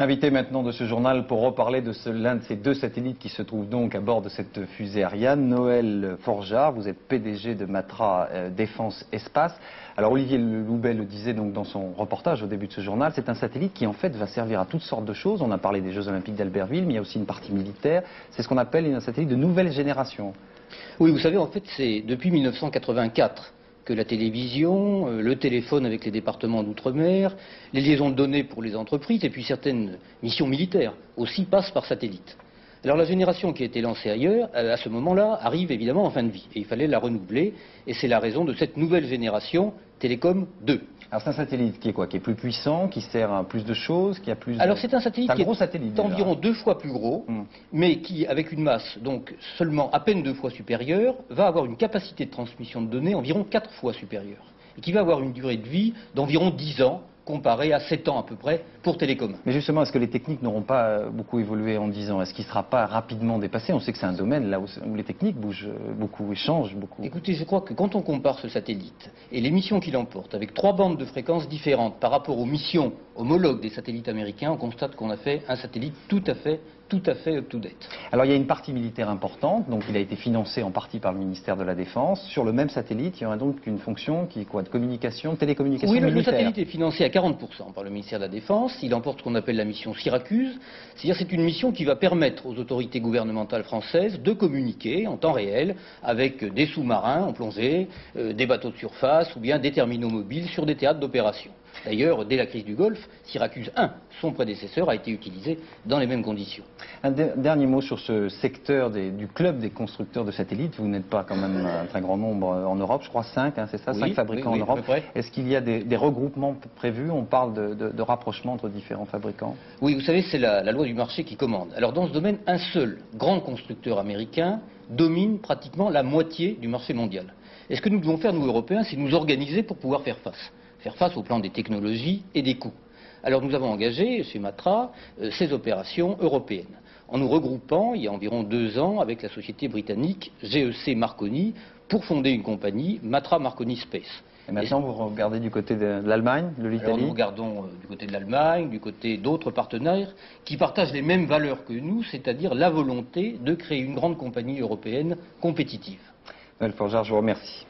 Invité maintenant de ce journal pour reparler de l'un de ces deux satellites qui se trouvent donc à bord de cette fusée Ariane, Noël Forgeard. Vous êtes PDG de Matra Défense Espace. Alors Olivier Loubet le disait donc dans son reportage au début de ce journal, c'est un satellite qui en fait va servir à toutes sortes de choses. On a parlé des Jeux Olympiques d'Albertville, mais il y a aussi une partie militaire. C'est ce qu'on appelle un satellite de nouvelle génération. Oui, vous savez, en fait, c'est depuis 1984 que la télévision, le téléphone avec les départements d'outre-mer, les liaisons de données pour les entreprises et puis certaines missions militaires aussi passent par satellite. Alors la génération qui a été lancée ailleurs, à ce moment-là, arrive évidemment en fin de vie et il fallait la renouveler et c'est la raison de cette nouvelle génération Télécom 2. Alors c'est un satellite qui est quoi? Qui est plus puissant, qui sert à plus de choses, qui a plus... Alors c'est un satellite qui est environ 2 fois plus gros, mais qui, avec une masse donc seulement à peine 2 fois supérieure, va avoir une capacité de transmission de données environ 4 fois supérieure. Et qui va avoir une durée de vie d'environ 10 ans, comparé à 7 ans à peu près pour Télécom. Mais justement, est-ce que les techniques n'auront pas beaucoup évolué en 10 ans? Est-ce qu'il ne sera pas rapidement dépassé? On sait que c'est un domaine là où les techniques bougent beaucoup, changent beaucoup. Écoutez, je crois que quand on compare ce satellite et les missions qu'il emporte avec 3 bandes de fréquences différentes par rapport aux missions homologues des satellites américains, on constate qu'on a fait un satellite tout à fait up-to-date. Alors il y a une partie militaire importante, donc il a été financé en partie par le ministère de la Défense. Sur le même satellite, il y aura donc une fonction qui est quoi? De communication, de télécommunication militaire? Oui, le satellite est financé à 40% par le ministère de la Défense. Il emporte ce qu'on appelle la mission Syracuse. C'est-à-dire c'est une mission qui va permettre aux autorités gouvernementales françaises de communiquer en temps réel avec des sous-marins en plongée, des bateaux de surface ou bien des terminaux mobiles sur des théâtres d'opération. D'ailleurs, dès la crise du Golfe, Syracuse 1, son prédécesseur, a été utilisé dans les mêmes conditions. Un dernier mot sur ce secteur du club des constructeurs de satellites. Vous n'êtes pas quand même un très grand nombre en Europe, je crois 5, c'est ça, 5 fabricants en Europe. Est-ce qu'il y a des regroupements prévus? On parle de rapprochement entre différents fabricants? Oui, vous savez, c'est la loi du marché qui commande. Alors dans ce domaine, un seul grand constructeur américain domine pratiquement la moitié du marché mondial. Et ce que nous devons faire, nous Européens, c'est nous organiser pour pouvoir faire face au plan des technologies et des coûts. Alors nous avons engagé chez Matra ces opérations européennes, en nous regroupant il y a environ 2 ans avec la société britannique GEC Marconi pour fonder une compagnie, Matra Marconi Space. Et maintenant vous regardez du côté de l'Allemagne, de l'Italie? Nous regardons du côté de l'Allemagne, du côté d'autres partenaires qui partagent les mêmes valeurs que nous, c'est-à-dire la volonté de créer une grande compagnie européenne compétitive. Noël Forgeard, je vous remercie.